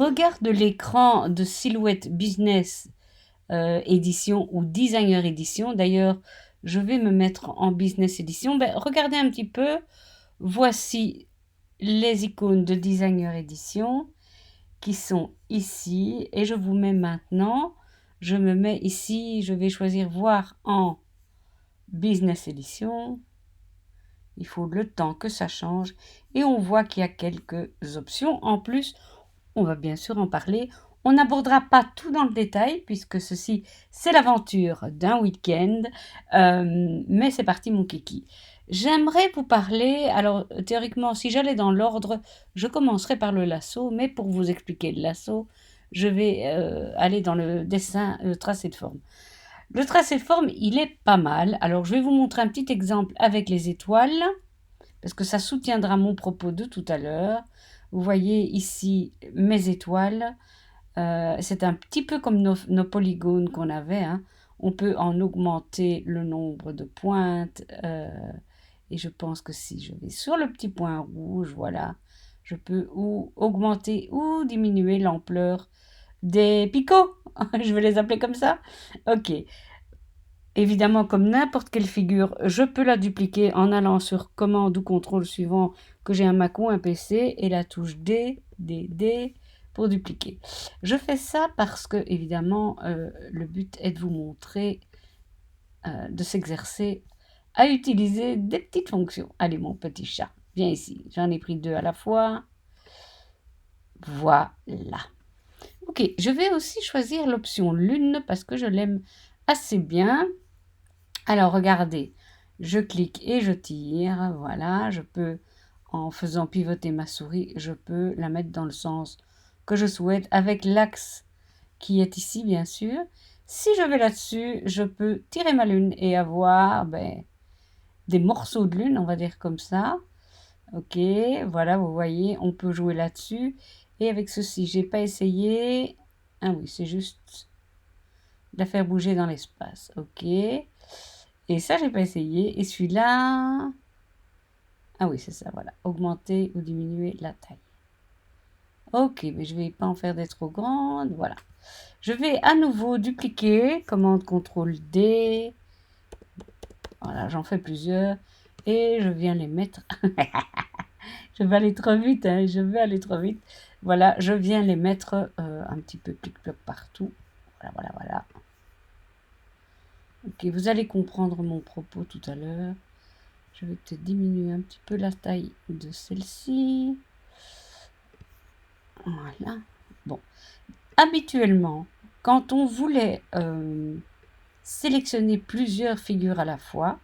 regarde l'écran de Silhouette Business Édition ou Designer Édition. D'ailleurs, je vais me mettre en Business Édition. Regardez un petit peu. Voici les icônes de Designer Édition qui sont ici. Et je vous mets maintenant, je me mets ici, je vais choisir voir en Business Édition. Il faut le temps que ça change. Et on voit qu'il y a quelques options. En plus, on va bien sûr en parler. On n'abordera pas tout dans le détail, puisque ceci, c'est l'aventure d'un week-end. Mais c'est parti, mon kiki. J'aimerais vous parler, alors théoriquement, si j'allais dans l'ordre, je commencerai par le lasso, mais pour vous expliquer le lasso, je vais aller dans le dessin, le tracé de forme. Le tracé de forme, il est pas mal. Alors, je vais vous montrer un petit exemple avec les étoiles, parce que ça soutiendra mon propos de tout à l'heure. Vous voyez ici mes étoiles. C'est un petit peu comme nos polygones qu'on avait. Hein. On peut en augmenter le nombre de pointes. Et je pense que si je vais sur le petit point rouge, voilà, je peux ou augmenter ou diminuer l'ampleur des picots. Je vais les appeler comme ça. Ok. Évidemment, comme n'importe quelle figure, je peux la dupliquer en allant sur commande ou contrôle suivant que j'ai un Mac ou un PC et la touche D, D, D pour dupliquer. Je fais ça parce que, évidemment, le but est de vous montrer, de s'exercer à utiliser des petites fonctions. Allez, mon petit chat, viens ici. J'en ai pris 2 à la fois. Voilà. Ok, je vais aussi choisir l'option lune parce que je l'aime assez bien. Alors, regardez, je clique et je tire. Voilà, je peux, en faisant pivoter ma souris, je peux la mettre dans le sens que je souhaite avec l'axe qui est ici, bien sûr. Si je vais là-dessus, je peux tirer ma lune et avoir des morceaux de lune, on va dire comme ça. Ok, voilà, vous voyez, on peut jouer là-dessus. Et avec ceci, j'ai pas essayé. Ah oui, c'est juste la faire bouger dans l'espace. Ok. Et ça, j'ai pas essayé. Et celui-là... Ah oui, c'est ça, voilà. Augmenter ou diminuer la taille. Ok, mais je vais pas en faire des trop grandes. Voilà. Je vais à nouveau dupliquer. Commande CTRL D. Voilà, j'en fais plusieurs. Et je viens les mettre... Je vais aller trop vite, hein, je vais aller trop vite. Voilà, je viens les mettre un petit peu plic-ploc partout. Voilà, voilà, voilà. Ok, vous allez comprendre mon propos tout à l'heure. Je vais peut-être diminuer un petit peu la taille de celle-ci. Voilà. Bon. Habituellement, quand on voulait sélectionner plusieurs figures à la fois,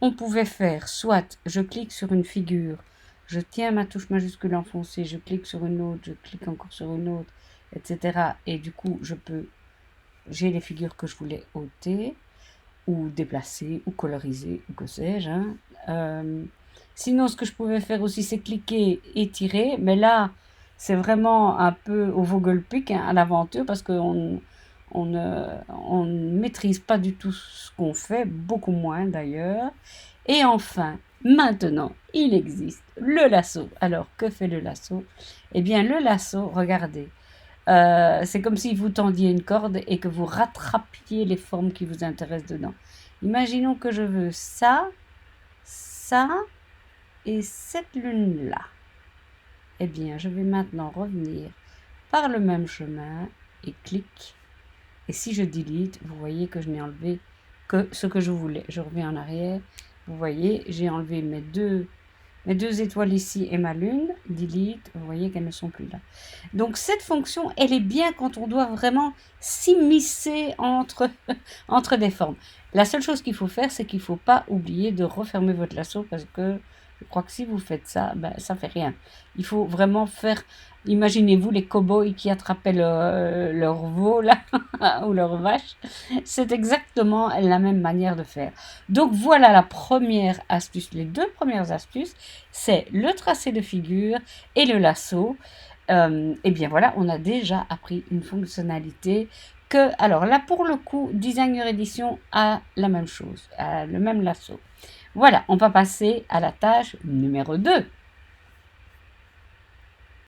on pouvait faire soit je clique sur une figure, je tiens ma touche majuscule enfoncée, je clique sur une autre, je clique encore sur une autre, etc. Et du coup, j'ai les figures que je voulais ôter, ou déplacer, ou coloriser, ou que sais-je. Hein. Sinon, ce que je pouvais faire aussi, c'est cliquer et tirer. Mais là, c'est vraiment un peu au Vogelpick, hein, à l'aventure, parce qu'on ne maîtrise pas du tout ce qu'on fait, beaucoup moins d'ailleurs. Et enfin, maintenant, il existe le lasso. Alors, que fait le lasso? Eh bien, le lasso, regardez, c'est comme si vous tendiez une corde et que vous rattrapiez les formes qui vous intéressent dedans. Imaginons que je veux ça, ça et cette lune-là. Eh bien, je vais maintenant revenir par le même chemin et clique. Et si je delete, vous voyez que je n'ai enlevé que ce que je voulais. Je reviens en arrière. Vous voyez, j'ai enlevé mes deux étoiles ici et ma lune. Delete, vous voyez qu'elles ne sont plus là. Donc cette fonction, elle est bien quand on doit vraiment s'immiscer entre, entre des formes. La seule chose qu'il faut faire, c'est qu'il ne faut pas oublier de refermer votre lasso parce que je crois que si vous faites ça, ça ne fait rien. Il faut vraiment faire... Imaginez-vous les cow-boys qui attrapaient leur veau là, ou leur vache. C'est exactement la même manière de faire. Donc voilà la première astuce. Les deux premières astuces, c'est le tracé de figure et le lasso. Et bien voilà, on a déjà appris une fonctionnalité que, alors là pour le coup, Designer Edition a la même chose, a le même lasso. Voilà, on va passer à la tâche numéro 2.